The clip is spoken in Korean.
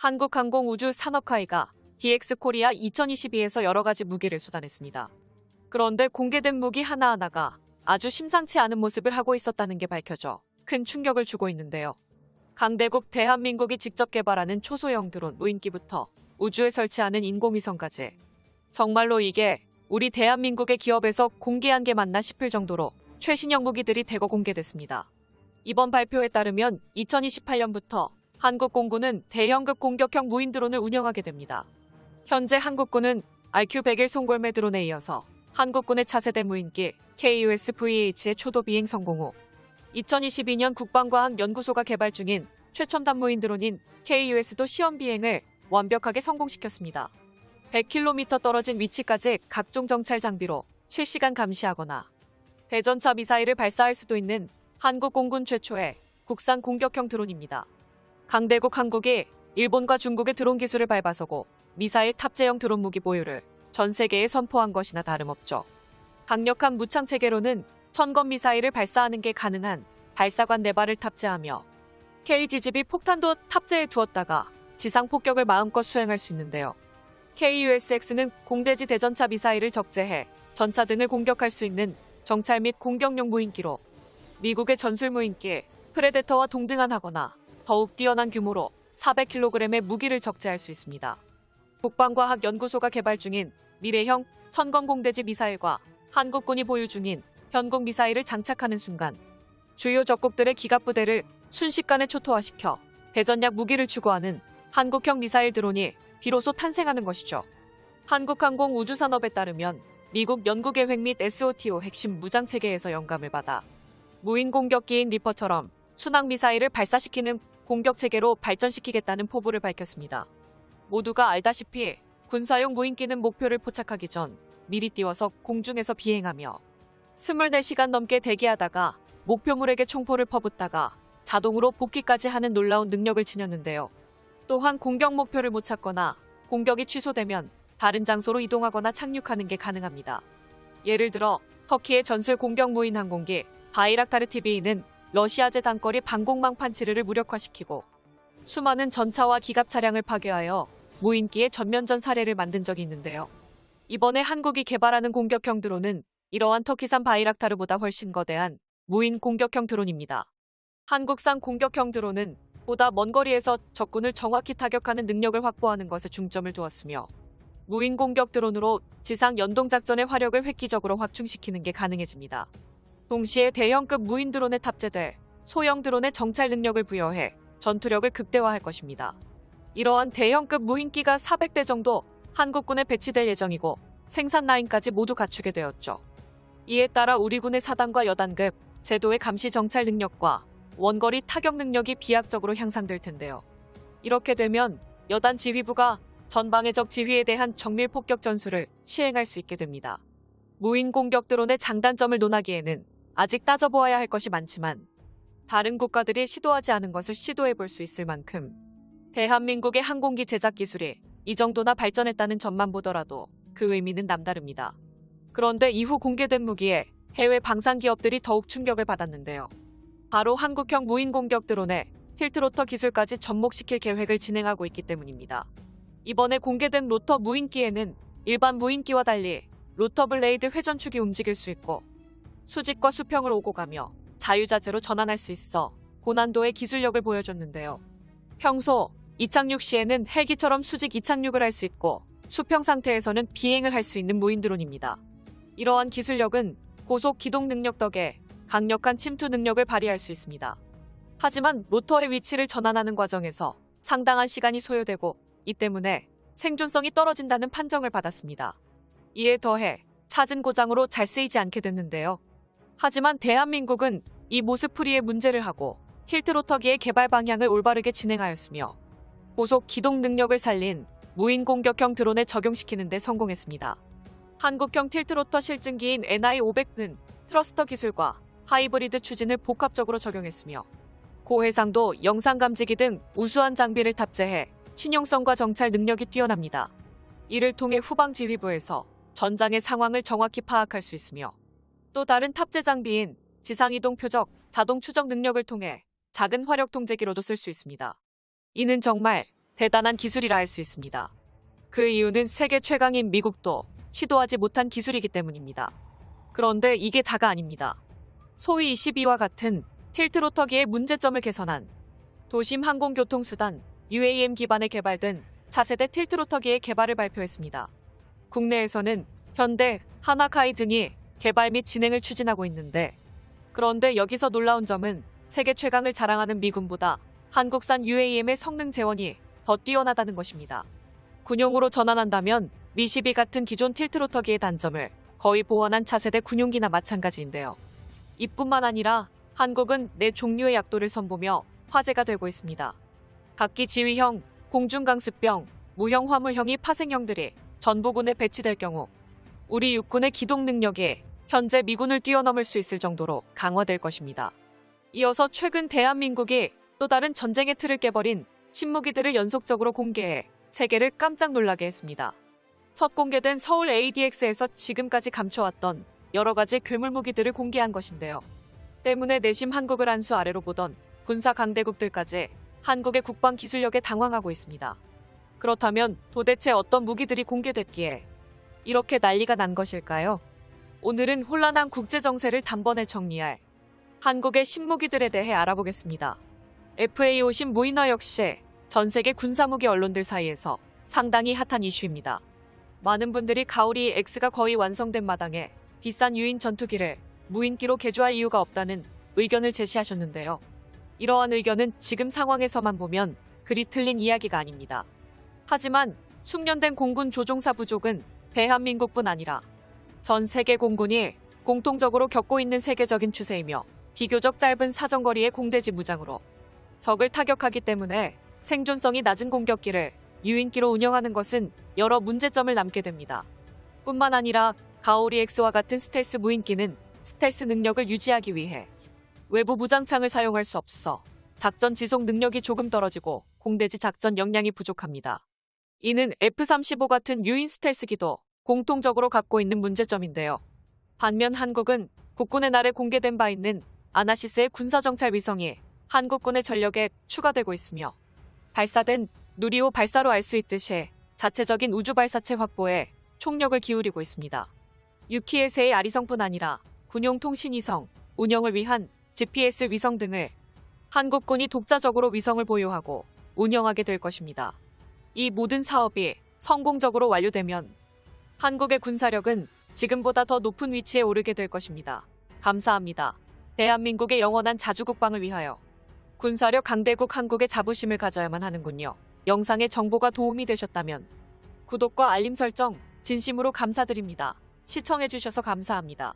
한국항공우주산업화의가 DX코리아 2022에서 여러 가지 무기를 쏟아냈습니다. 그런데 공개된 무기 하나하나가 아주 심상치 않은 모습을 하고 있었다는 게 밝혀져 큰 충격을 주고 있는데요. 강대국 대한민국이 직접 개발하는 초소형 드론 무인기부터 우주에 설치하는 인공위성까지 정말로 이게 우리 대한민국의 기업에서 공개한 게 맞나 싶을 정도로 최신형 무기들이 대거 공개됐습니다. 이번 발표에 따르면 2028년부터 한국 공군은 대형급 공격형 무인 드론을 운영하게 됩니다. 현재 한국군은 RQ-101 송골매 드론에 이어서 한국군의 차세대 무인기 KUS-VH의 초도 비행 성공 후 2022년 국방과학연구소가 개발 중인 최첨단 무인 드론인 KUS도 시험 비행을 완벽하게 성공시켰습니다. 100km 떨어진 위치까지 각종 정찰 장비로 실시간 감시하거나 대전차 미사일을 발사할 수도 있는 한국 공군 최초의 국산 공격형 드론입니다. 강대국 한국이 일본과 중국의 드론 기술을 밟아서고 미사일 탑재형 드론 무기 보유를 전 세계에 선포한 것이나 다름없죠. 강력한 무창 체계로는 1000건 미사일을 발사하는 게 가능한 발사관 4발을 탑재하며 KGGB 폭탄도 탑재해 두었다가 지상 폭격을 마음껏 수행할 수 있는데요. KUSX는 공대지 대전차 미사일을 적재해 전차 등을 공격할 수 있는 정찰 및 공격용 무인기로 미국의 전술 무인기 프레데터와 동등한하거나 더욱 뛰어난 규모로 400kg의 무기를 적재할 수 있습니다. 국방과학연구소가 개발 중인 미래형 1000건 공대지 미사일과 한국군이 보유 중인 현공 미사일을 장착하는 순간 주요 적국들의 기갑부대를 순식간에 초토화시켜 대전약 무기를 추구하는 한국형 미사일 드론이 비로소 탄생하는 것이죠. 한국항공우주산업에 따르면 미국 연구계획 및 SOTO 핵심 무장체계에서 영감을 받아 무인 공격기인 리퍼처럼 순항미사일을 발사시키는 공격체계로 발전시키겠다는 포부를 밝혔습니다. 모두가 알다시피 군사용 무인기는 목표를 포착하기 전 미리 띄워서 공중에서 비행하며 24시간 넘게 대기하다가 목표물에게 총포를 퍼붓다가 자동으로 복귀까지 하는 놀라운 능력을 지녔는데요. 또한 공격 목표를 못 찾거나 공격이 취소되면 다른 장소로 이동하거나 착륙하는 게 가능합니다. 예를 들어 터키의 전술 공격 무인 항공기 바이락타르 TV는 러시아제 단거리 방공망 판치르를 무력화시키고 수많은 전차와 기갑 차량을 파괴하여 무인기의 전면전 사례를 만든 적이 있는데요. 이번에 한국이 개발하는 공격형 드론은 이러한 터키산 바이락타르보다 훨씬 거대한 무인 공격형 드론입니다. 한국산 공격형 드론은 보다 먼 거리에서 적군을 정확히 타격하는 능력을 확보하는 것에 중점을 두었으며 무인 공격 드론으로 지상 연동작전의 화력을 획기적으로 확충시키는 게 가능해집니다. 동시에 대형급 무인 드론에 탑재될 소형 드론의 정찰 능력을 부여해 전투력을 극대화할 것입니다. 이러한 대형급 무인기가 400대 정도 한국군에 배치될 예정이고 생산 라인까지 모두 갖추게 되었죠. 이에 따라 우리 군의 사단과 여단급 제도의 감시 정찰 능력과 원거리 타격 능력이 비약적으로 향상될 텐데요. 이렇게 되면 여단 지휘부가 전방의 적 지휘에 대한 정밀 폭격 전술을 시행할 수 있게 됩니다. 무인 공격 드론의 장단점을 논하기에는 아직 따져보아야 할 것이 많지만 다른 국가들이 시도하지 않은 것을 시도해 볼 수 있을 만큼 대한민국의 항공기 제작 기술이 이 정도나 발전했다는 점만 보더라도 그 의미는 남다릅니다. 그런데 이후 공개된 무기에 해외 방산 기업들이 더욱 충격을 받았는데요. 바로 한국형 무인 공격 드론에 틸트로터 기술까지 접목시킬 계획을 진행하고 있기 때문입니다. 이번에 공개된 로터 무인기에는 일반 무인기와 달리 로터 블레이드 회전축이 움직일 수 있고 수직과 수평을 오고 가며 자유자재로 전환할 수 있어 고난도의 기술력을 보여줬는데요. 평소 이착륙 시에는 헬기처럼 수직 이착륙을 할 수 있고 수평 상태에서는 비행을 할 수 있는 무인 드론입니다. 이러한 기술력은 고속 기동 능력 덕에 강력한 침투 능력을 발휘할 수 있습니다. 하지만 로터의 위치를 전환하는 과정에서 상당한 시간이 소요되고 이 때문에 생존성이 떨어진다는 판정을 받았습니다. 이에 더해 잦은 고장으로 잘 쓰이지 않게 됐는데요. 하지만 대한민국은 이 모습풀이에 문제를 하고 틸트로터기의 개발 방향을 올바르게 진행하였으며 고속 기동 능력을 살린 무인 공격형 드론에 적용시키는 데 성공했습니다. 한국형 틸트로터 실증기인 NI500는 트러스터 기술과 하이브리드 추진을 복합적으로 적용했으며 고해상도 영상감지기 등 우수한 장비를 탑재해 신용성과 정찰 능력이 뛰어납니다. 이를 통해 후방 지휘부에서 전장의 상황을 정확히 파악할 수 있으며 또 다른 탑재 장비인 지상이동 표적, 자동 추적 능력을 통해 작은 화력 통제기로도 쓸 수 있습니다. 이는 정말 대단한 기술이라 할 수 있습니다. 그 이유는 세계 최강인 미국도 시도하지 못한 기술이기 때문입니다. 그런데 이게 다가 아닙니다. 소위 22와 같은 틸트로터기의 문제점을 개선한 도심 항공교통수단 UAM 기반에 개발된 차세대 틸트로터기의 개발을 발표했습니다. 국내에서는 현대, 하나카이 등이 개발 및 진행을 추진하고 있는데, 그런데 여기서 놀라운 점은 세계 최강을 자랑하는 미군보다 한국산 UAM의 성능 재원이 더 뛰어나다는 것입니다. 군용으로 전환한다면 미12 같은 기존 틸트로터기의 단점을 거의 보완한 차세대 군용기나 마찬가지인데요. 이뿐만 아니라 한국은 4종류의 약도를 선보며 화제가 되고 있습니다. 각기 지휘형, 공중강습병, 무형 화물형이 파생형들이 전부군에 배치될 경우 우리 육군의 기동 능력이 현재 미군을 뛰어넘을 수 있을 정도로 강화될 것입니다. 이어서 최근 대한민국이 또 다른 전쟁의 틀을 깨버린 신무기들을 연속적으로 공개해 세계를 깜짝 놀라게 했습니다. 첫 공개된 서울 ADX에서 지금까지 감춰왔던 여러 가지 괴물무기들을 공개한 것인데요. 때문에 내심 한국을 한 수 아래로 보던 군사 강대국들까지 한국의 국방 기술력에 당황하고 있습니다. 그렇다면 도대체 어떤 무기들이 공개됐기에 이렇게 난리가 난 것일까요? 오늘은 혼란한 국제 정세를 단번에 정리할 한국의 신무기들에 대해 알아보겠습니다. FA50 무인화 역시 전 세계 군사무기 언론들 사이에서 상당히 핫한 이슈입니다. 많은 분들이 가오리 X가 거의 완성된 마당에 비싼 유인 전투기를 무인기로 개조할 이유가 없다는 의견을 제시하셨는데요. 이러한 의견은 지금 상황에서만 보면 그리 틀린 이야기가 아닙니다. 하지만 숙련된 공군 조종사 부족은 대한민국뿐 아니라 전 세계 공군이 공통적으로 겪고 있는 세계적인 추세이며 비교적 짧은 사정거리의 공대지 무장으로 적을 타격하기 때문에 생존성이 낮은 공격기를 유인기로 운영하는 것은 여러 문제점을 남게 됩니다. 뿐만 아니라 가오리 X와 같은 스텔스 무인기는 스텔스 능력을 유지하기 위해 외부 무장창을 사용할 수 없어 작전 지속 능력이 조금 떨어지고 공대지 작전 역량이 부족합니다. 이는 F-35 같은 유인 스텔스기도 공통적으로 갖고 있는 문제점인데요. 반면 한국은 국군의 날에 공개된 바 있는 아나시스의 군사정찰 위성이 한국군의 전력에 추가되고 있으며 발사된 누리호 발사로 알 수 있듯이 자체적인 우주 발사체 확보에 총력을 기울이고 있습니다. 유키에세의 아리성뿐 아니라 군용 통신위성, 운영을 위한 GPS 위성 등을 한국군이 독자적으로 위성을 보유하고 운영하게 될 것입니다. 이 모든 사업이 성공적으로 완료되면 한국의 군사력은 지금보다 더 높은 위치에 오르게 될 것입니다. 감사합니다. 대한민국의 영원한 자주국방을 위하여 군사력 강대국 한국의 자부심을 가져야만 하는군요. 영상의 정보가 도움이 되셨다면 구독과 알림 설정 진심으로 감사드립니다. 시청해주셔서 감사합니다.